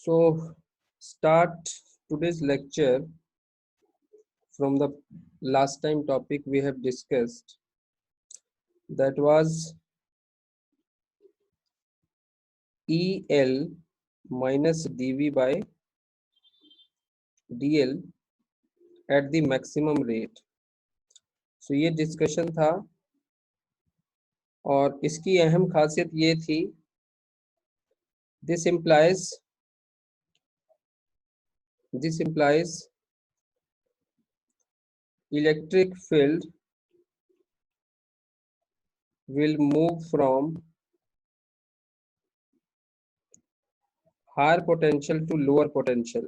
So start today's lecture from the last time topic we have discussed, that was EL minus dV by DL at the maximum rate. So ये discussion था और इसकी अहम खासियत ये थी, this implies electric field will move from higher potential to lower potential.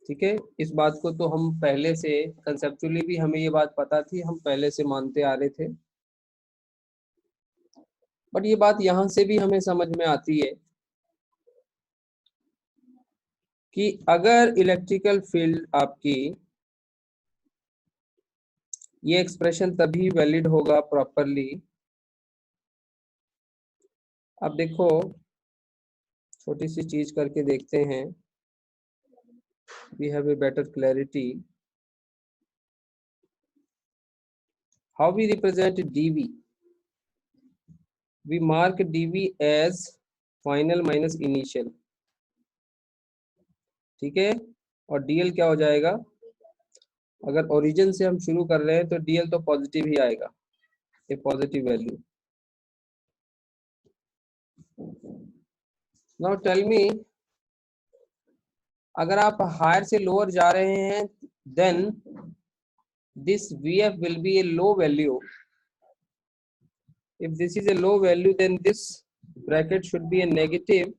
ठीक है, इस बात को तो हम पहले से कंसेप्चुअली भी हमें ये बात पता थी, हम पहले से मानते आ रहे थे, बट ये बात यहां से भी हमें समझ में आती है कि अगर इलेक्ट्रिकल फील्ड आपकी, ये एक्सप्रेशन तभी वैलिड होगा प्रॉपरली। अब देखो, छोटी सी चीज करके देखते हैं, we have a better clarity. How we represent dv? We mark dv as final minus initial, ठीक है, और dl क्या हो जाएगा? अगर ओरिजिन से हम शुरू कर रहे हैं तो dl तो पॉजिटिव ही आएगा, a positive value. Now tell me, अगर आप हायर से लोअर जा रहे हैं, then this vf will be a low value. If this is a low value, then this bracket should be a negative,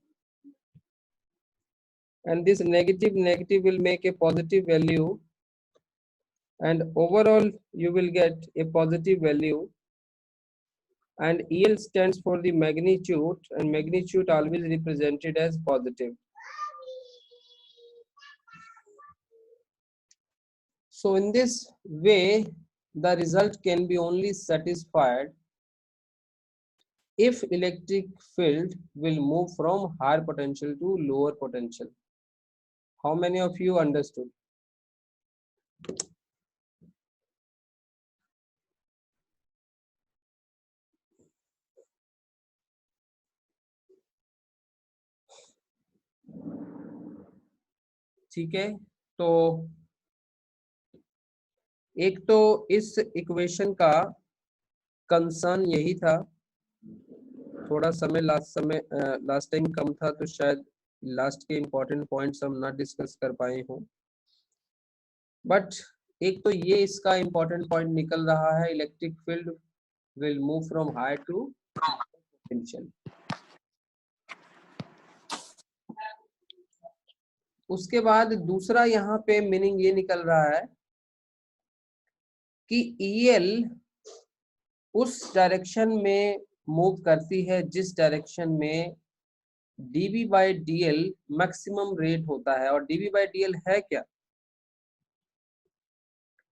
and this negative will make a positive value, and overall you will get a positive value. And EL stands for the magnitude, and magnitude always represented as positive. So in this way, the result can be only satisfied if electric field will move from higher potential to lower potential. How many of you understood? ठीक है, तो एक तो इस equation का concern यही था, थोड़ा समय लास्ट टाइम कम था, तो शायद लास्ट के इंपॉर्टेंट पॉइंट्स हम ना डिस्कस कर पाए हों, बट एक तो ये इसका इंपॉर्टेंट पॉइंट निकल रहा है, electric field will move from high to potential. उसके बाद दूसरा यहाँ पे मीनिंग ये निकल रहा है कि EL उस डायरेक्शन में मूव करती है जिस डायरेक्शन में dV by DL maximum rate होता है। और dV by DL है क्या?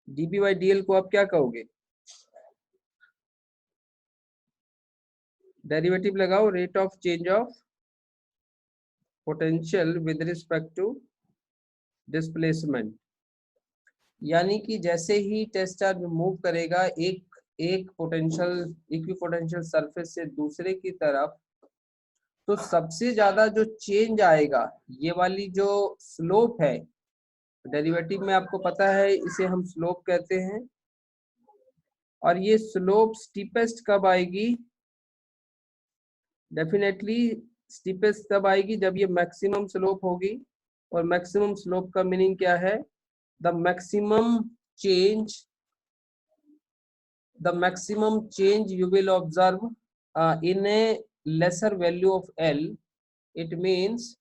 dV by DL को आप क्या कहोगे? डेरिवेटिव लगाओ, rate of change of potential with respect to displacement. यानी कि जैसे ही टेस्ट चार्ज मूव करेगा एक पोटेंशियल इक्विपोटेंशियल सरफेस से दूसरे की तरफ, तो सबसे ज्यादा जो चेंज आएगा, ये वाली जो स्लोप है, डेरिवेटिव में आपको पता है इसे हम स्लोप कहते हैं, और ये स्लोप स्टीपेस्ट कब आएगी? डेफिनेटली स्टीपेस्ट तब आएगी जब ये मैक्सिमम स्लोप होगी। और मैक्सिमम स्लोप का मीनिंग क्या है? The maximum change you will observe in a lesser value of L. It means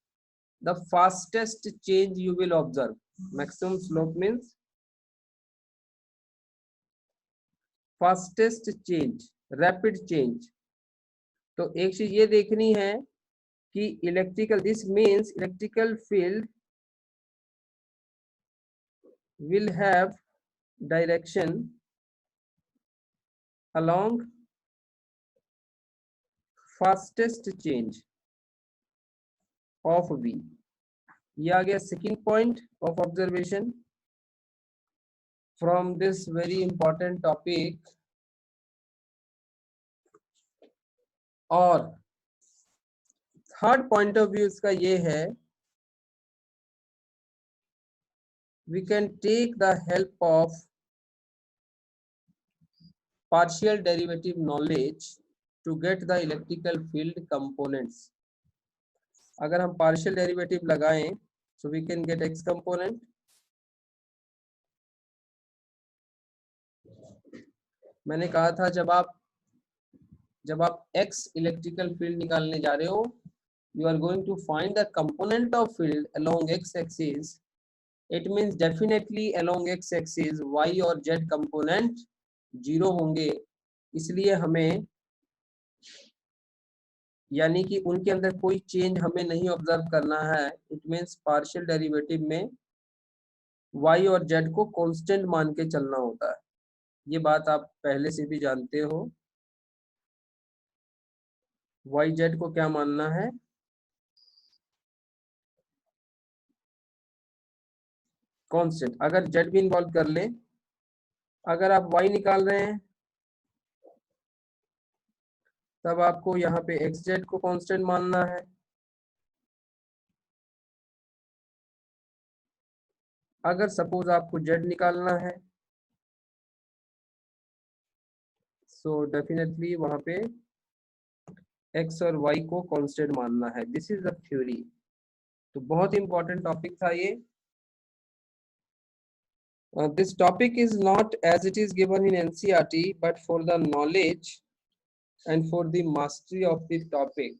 the fastest change you will observe. Maximum slope means fastest change, rapid change. तो एक चीज ये देखनी है कि electrical, this means electrical field will have direction along fastest change of v, ये आ गया second point of observation from this very important topic. और थर्ड पॉइंट ऑफ व्यू इसका ये है, we can take the help of partial derivative knowledge to get the electrical field components। अगर हम partial derivative लगाएं so we can get x component। मैंने कहा था जब आप x इलेक्ट्रिकल फील्ड निकालने जा रहे हो, you are going to find the component of field along x axis, it means definitely along x axis y और z component 0 होंगे। इसलिए हमें, यानी कि उनके अंदर कोई चेंज हमें नहीं ऑब्जर्व करना है। इट मीन्स पार्शियल डेरिवेटिव में y और z को कांस्टेंट मान के चलना होता है। ये बात आप पहले से भी जानते हो। y z को क्या मानना है? कांस्टेंट। अगर z भी इन्वॉल्व कर ले, अगर आप y निकाल रहे हैं तब आपको यहाँ पे एक्स जेड को कांस्टेंट मानना है। अगर सपोज आपको z निकालना है सो डेफिनेटली वहां पे x और y को कांस्टेंट मानना है। This is the theory. तो बहुत इंपॉर्टेंट टॉपिक था ये। This topic is not as it is given in NCERT, but for the knowledge and for the mastery of the topic,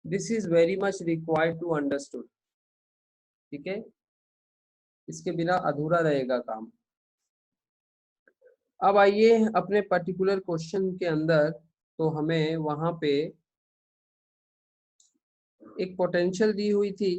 this is very much required to understood। ठीक है, इसके बिना अधूरा रहेगा काम। अब आइए अपने पर्टिकुलर क्वेश्चन के अंदर, तो हमें वहां पे एक पोटेंशियल दी हुई थी।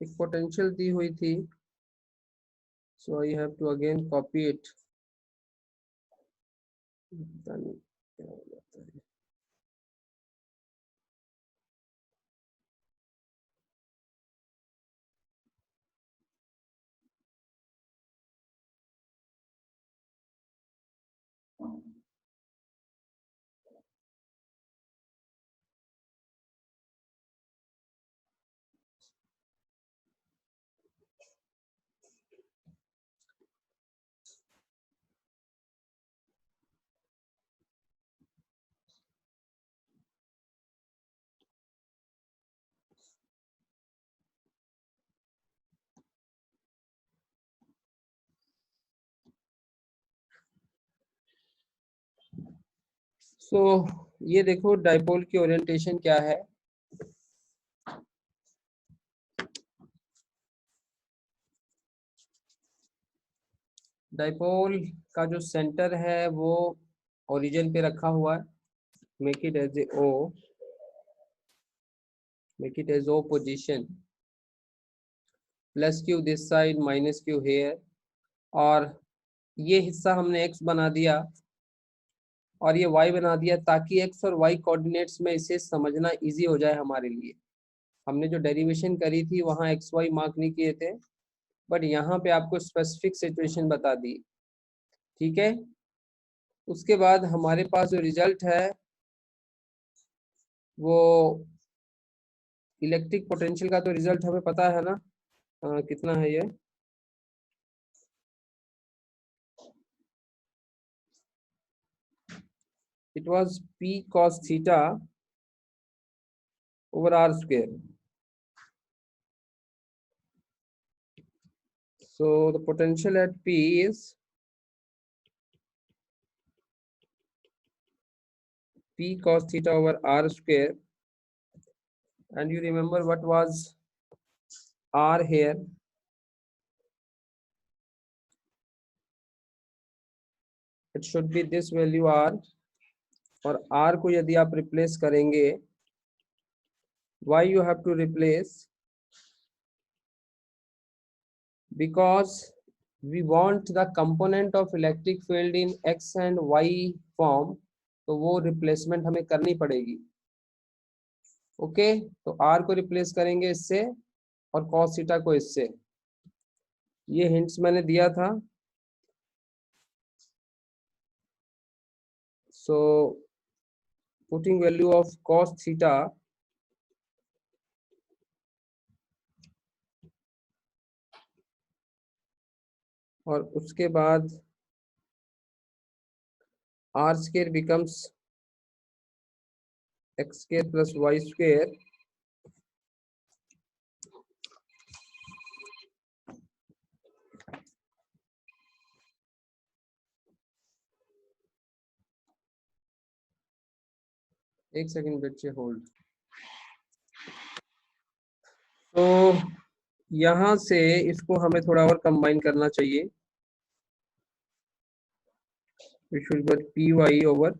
एक पोटेंशियल दी हुई थी, so I have to again copy it. क्या हो जाता है? सो ये देखो डाइपोल की ओरिएंटेशन क्या है। डाइपोल का जो सेंटर है वो ओरिजिन पे रखा हुआ है। Make it as a O, make it as O position, plus q this side, minus q here. और ये हिस्सा हमने x बना दिया और ये y बना दिया, ताकि x और y कोऑर्डिनेट्स में इसे समझना इजी हो जाए हमारे लिए। हमने जो डेरिवेशन करी थी वहाँ एक्स वाई मार्क नहीं किए थे, बट यहाँ पे आपको स्पेसिफिक सिचुएशन बता दी। ठीक है, उसके बाद हमारे पास जो रिजल्ट है वो इलेक्ट्रिक पोटेंशियल का तो रिजल्ट हमें पता है ना, कितना है ये? It was P cos theta over R square. So the potential at P is P cos theta over R square. And you remember what was R here? It should be this value R, और R को यदि आप replace करेंगे why you have to replace? Because we want the component of electric field in x and y form, तो वो replacement हमें करनी पड़ेगी। ओके, तो r को रिप्लेस करेंगे इससे और cos थीटा को इससे। ये हिंट्स मैंने दिया था। सो putting value of cos theta और उसके बाद r square becomes x square plus y square. एक सेकंड बच्चे होल्ड। तो यहाँ से इसको हमें थोड़ा और कंबाइन करना चाहिए। P y over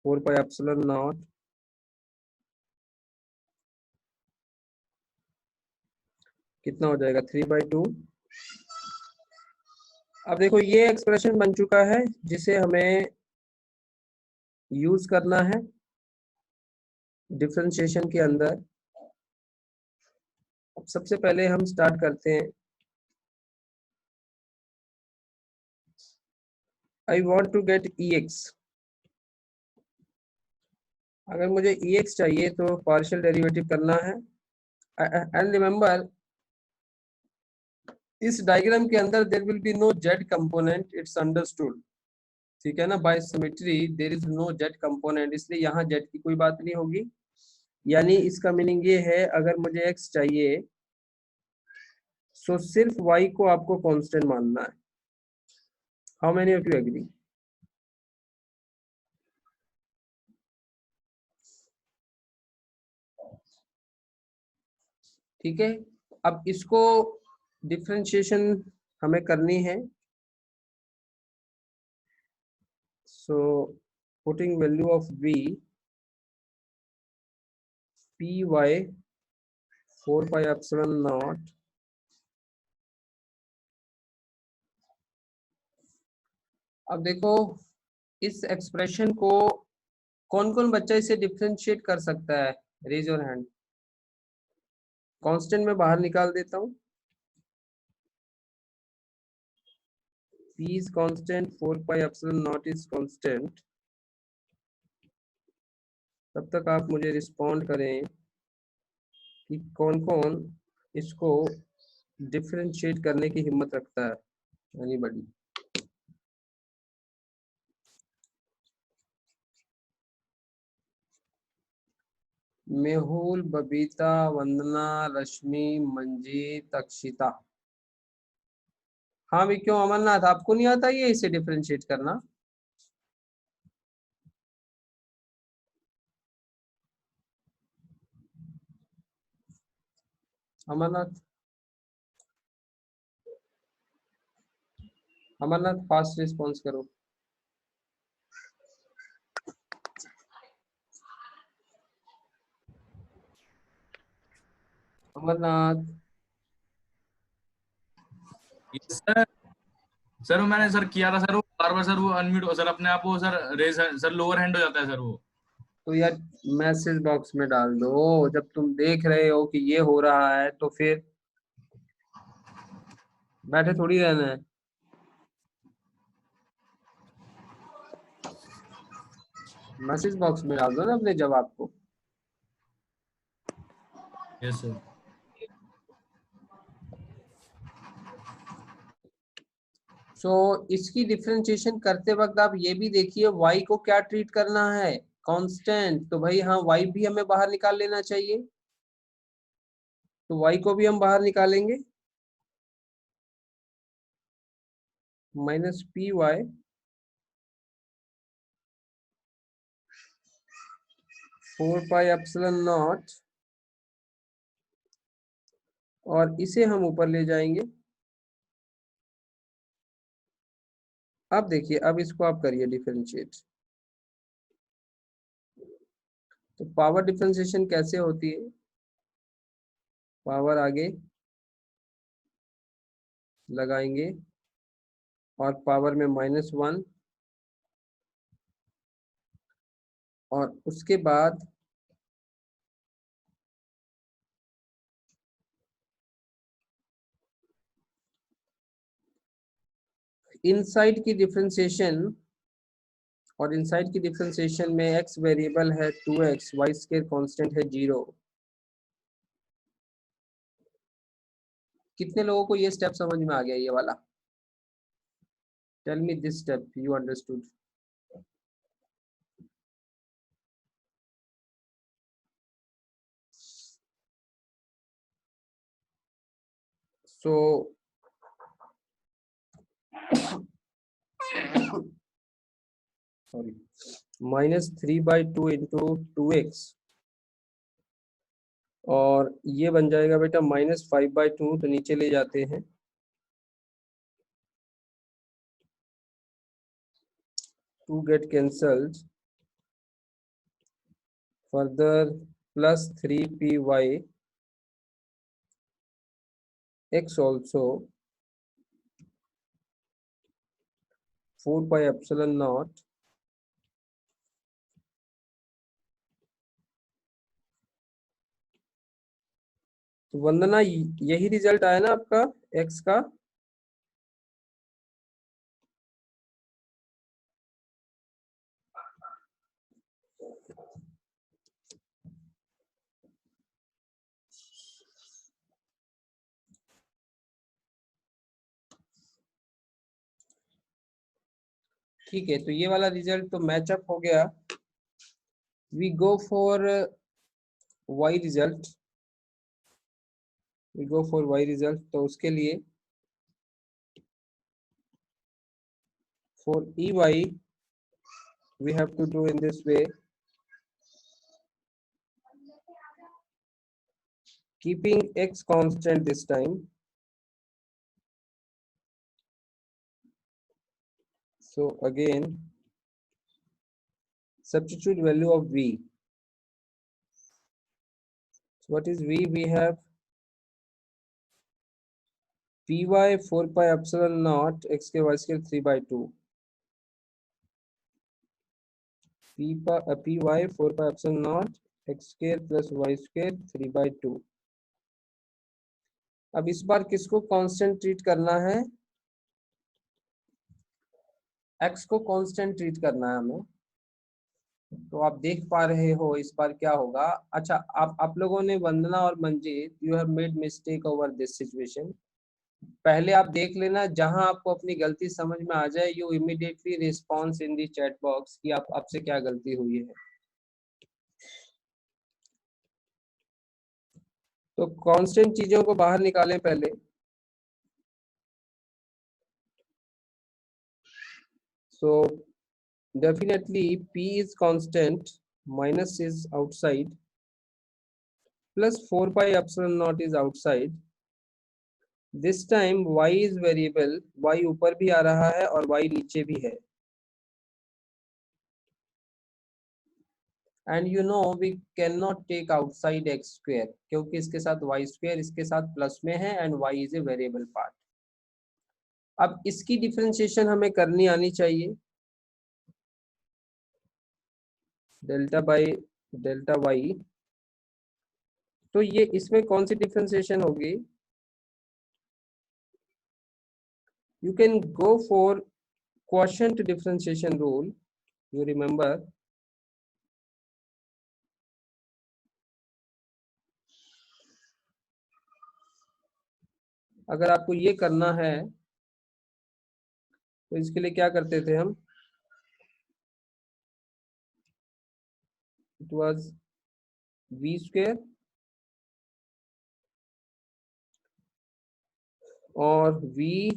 4 pi epsilon naught कितना हो जाएगा 3/2। अब देखो ये एक्सप्रेशन बन चुका है जिसे हमें यूज करना है डिफरेंशिएशन के अंदर। अब सबसे पहले हम स्टार्ट करते हैं। I want to get EX। अगर मुझे EX चाहिए तो पार्शियल डेरिवेटिव करना है। एंड रिमेंबर इस डायग्राम के अंदर there will be no z component, it's understood. ठीक है ना, by symmetry there is no z component, इसलिए यहाँ जेड की कोई बात नहीं होगी। यानी इसका मीनिंग ये है अगर मुझे x चाहिए तो सिर्फ y को आपको कांस्टेंट मानना है। How many of you agree? ठीक है, अब इसको डिफरेंशिएशन हमें करनी है। So putting value of v p y 4 pi epsilon naught. अब देखो इस एक्सप्रेशन को कौन कौन बच्चा इसे डिफरेंशिएट कर सकता है? Raise your hand. कांस्टेंट में बाहर निकाल देता हूं। p is constant, 4 pi epsilon naught is constant। तब तक आप मुझे रिस्पॉन्ड करें कि कौन कौन इसको डिफरेंशिएट करने की हिम्मत रखता है। एनीबॉडी? मेहुल, बबीता, वंदना, रश्मि, मंजीत, अक्षिता। हाँ भी क्यों अमरनाथ, आपको नहीं आता ये इसे डिफरेंशिएट करना? अमरनाथ, अमरनाथ फास्ट रिस्पॉन्स करो। अमरनाथ। सर सर वो मैंने सर किया था सर, वो बार बार सर वो अनम्यूट सर अपने आप वो sir raise sir lower hand हो जाता है सर वो। तो यार मैसेज बॉक्स में डाल दो, जब तुम देख रहे हो कि ये हो रहा है तो फिर बैठे थोड़ी रहना है। मैसेज बॉक्स में डाल दो ना अपने जवाब को। Yes sir. सो इसकी डिफरेंशिएशन करते वक्त आप ये भी देखिए y को क्या ट्रीट करना है, कांस्टेंट। तो भाई हाँ y भी हमें बाहर निकाल लेना चाहिए, तो y को भी हम बाहर निकालेंगे। Minus p y 4 pi epsilon naught, और इसे हम ऊपर ले जाएंगे। अब देखिए, अब इसको आप करिए डिफरेंशिएट। तो पावर डिफरेंशिएशन कैसे होती है? पावर आगे लगाएंगे और पावर में -1 और उसके बाद इनसाइड की डिफरेंशिएशन, और इनसाइड की डिफरेंशिएशन में x वेरिएबल है 2x, y स्क्वायर कांस्टेंट है 0। कितने लोगों को ये स्टेप समझ में आ गया ये वाला? Tell me this step you understood. So sorry, -3/2 into 2x और ये बन जाएगा बेटा -5/2, तो नीचे ले जाते हैं, 2 get cancelled, further +3py x also 4πε0 तो वंदना यही रिजल्ट आया ना आपका x का? ठीक है, तो ये वाला रिजल्ट तो मैचअप हो गया। We go for y result, तो उसके लिए for ey we have to do in this way, keeping x constant this time. So again substitute value of v. So what is v? We have py 4πε0 x के y square 3/2, py 4πε0 x square plus y square 3/2। अब इस बार किसको constant treat करना है? x को constant treat करना है हमें। तो आप देख पा रहे हो इस बार क्या होगा। अच्छा, आप लोगों ने, वंदना और Manjeet, you have made mistake over this situation. पहले आप देख लेना, जहां आपको अपनी गलती समझ में आ जाए you immediately response in the chat box कि आपसे क्या गलती हुई है। तो कांस्टेंट चीजों को बाहर निकालें पहले। सो definitely p is constant, minus is outside, plus 4πε0 is outside. This time y is variable, y ऊपर भी आ रहा है और y नीचे भी है। And you know we cannot take outside x square, क्योंकि इसके साथ y square इसके साथ प्लस में है and y is a variable part. अब इसकी डिफरेंशिएशन हमें करनी आनी चाहिए, डेल्टा बाई डेल्टा वाई। तो ये इसमें कौन सी डिफरेंशिएशन होगी? You can go for quotient differentiation rule, you remember. अगर आपको ये करना है तो इसके लिए क्या करते थे हम? इट वाज v स्क्वायर और v,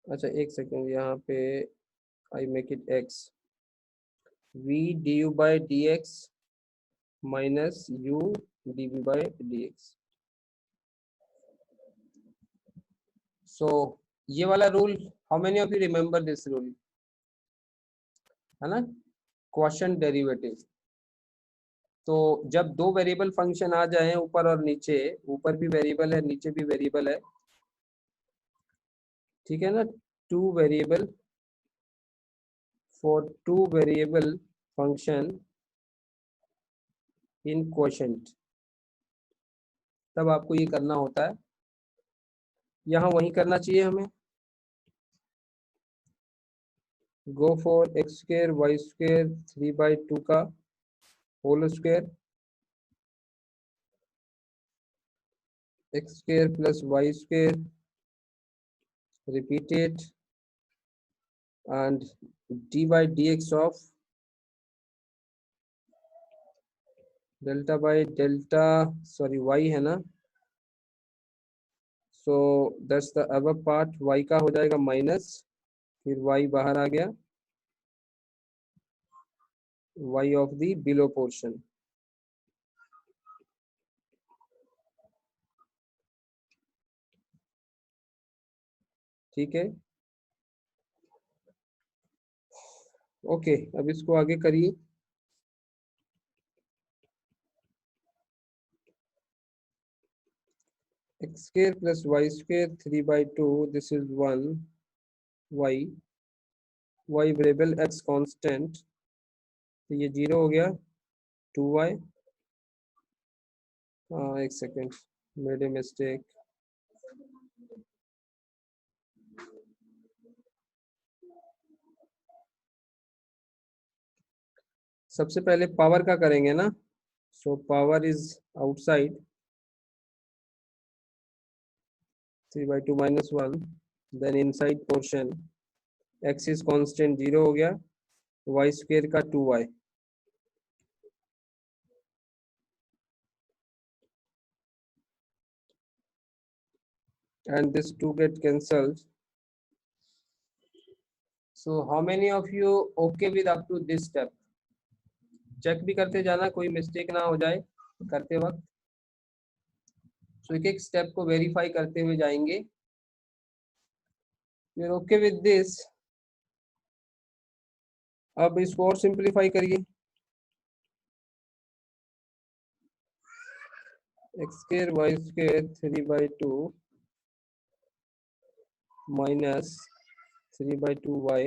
अच्छा एक सेकेंड, यहाँ पे I make it x, v du by dx minus u dv by dx। सो ये वाला rule, how many of you remember this rule, है ना? Quotient derivative. तो जब दो वेरिएबल फंक्शन आ जाएं ऊपर और नीचे, ऊपर भी वेरिएबल है नीचे भी वेरिएबल है, ठीक है ना, two variable for two variable function in quotient, तब आपको ये करना होता है। यहाँ वही करना चाहिए हमें, go for x square y square 3/2 का whole square, x square plus y square repeated and d by dx of delta by delta, sorry y है ना, so that's the above part, y का हो जाएगा माइनस, फिर y बाहर आ गया, y of the below portion। ठीक है, ओके, अब इसको आगे करिए। X square plus y square 3/2, this is 1, y variable x constant, तो ये 0 हो गया, 2y, एक सेकेंड, मेड ए मिस्टेक, सबसे पहले पावर का करेंगे ना, so power is outside, 3/2 minus 1, then inside portion x is constant 0 हो गया, y square का 2y, and this 2 get cancelled. So how many of you okay with up to this step? Check भी करते जाना, कोई मिस्टेक ना हो जाए करते वक्त। सो एक एक स्टेप को वेरीफाई करते हुए जाएंगे। You're okay with this? अब इसको और सिंप्लीफाई करिए, x square y square 3/2 minus 3/2y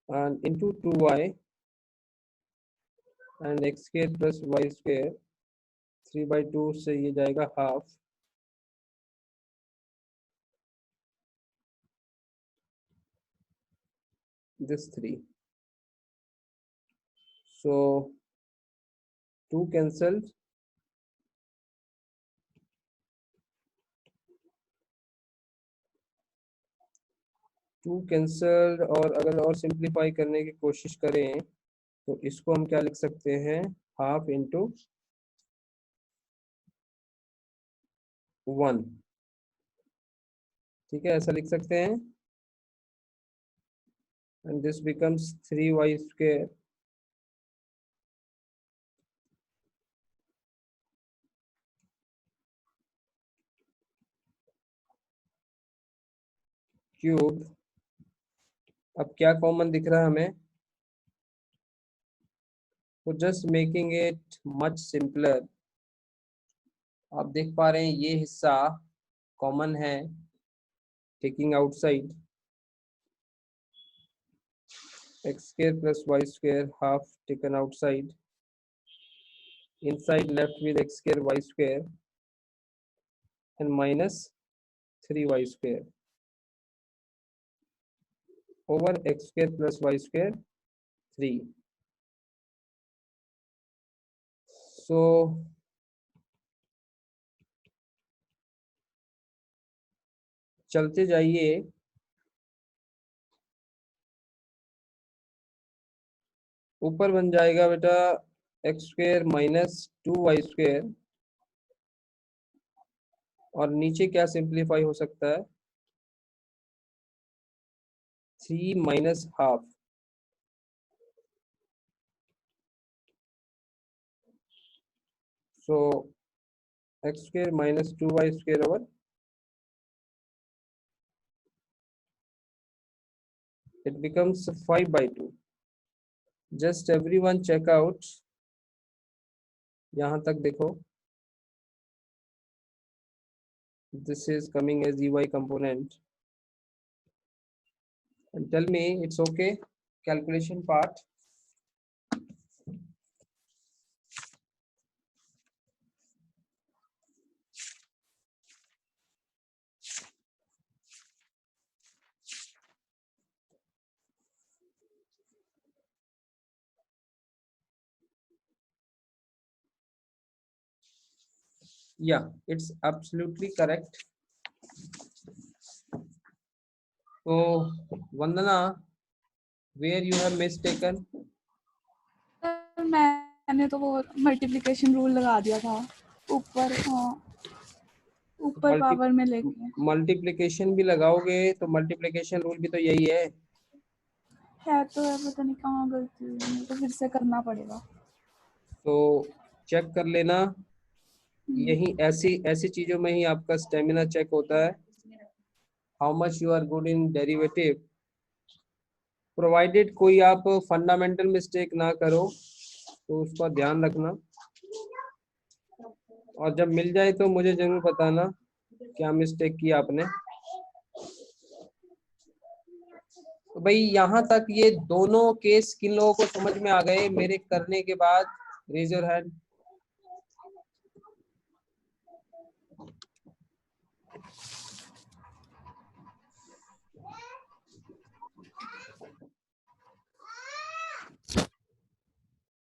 and into 2y and x square plus y square 3/2 से ये जाएगा हाफ, this 3, so 2 cancelled, और अगर और सिंप्लीफाई करने की कोशिश करें तो इसको हम क्या लिख सकते हैं, हाफ इंटू 1, ठीक है, ऐसा लिख सकते हैं, and this becomes 3y square cube. अब क्या कॉमन दिख रहा है हमें, तो just making it much simpler, आप देख पा रहे हैं ये हिस्सा कॉमन है, taking outside x square plus y square half taken outside, inside left with x square y square and minus 3y square over x square plus y square 3। So चलते जाइए, ऊपर बन जाएगा बेटा x square minus 2y square, और नीचे क्या simplify हो सकता है, 3 minus half, so x square minus 2y square over it becomes 5/2. Just everyone check out. यहाँ तक देखो, this is coming as EY component, and tell me it's okay. Calculation part. Yeah, it's absolutely correct. So Vandana, where you have mistaken? Sir मैंने तो वो multiplication rule लगा दिया था ऊपर, हाँ ऊपर पावर में लेके। मल्टीप्लिकेशन भी लगाओगे तो मल्टीप्लिकेशन रूल भी तो यही है तो है, पता नहीं कहाँ गलती हुई, मेरे को फिर से करना पड़ेगा। तो चेक कर लेना। यही ऐसी चीजों में ही आपका स्टेमिना चेक होता है, how much you are good in derivative, provided कोई आप फंडामेंटल मिस्टेक ना करो, तो उसका ध्यान रखना। और जब मिल जाए तो मुझे जरूर बताना क्या मिस्टेक की आपने। तो भाई यहाँ तक ये दोनों केस किन लोगों को समझ में आ गए मेरे करने के बाद? Raise your hand.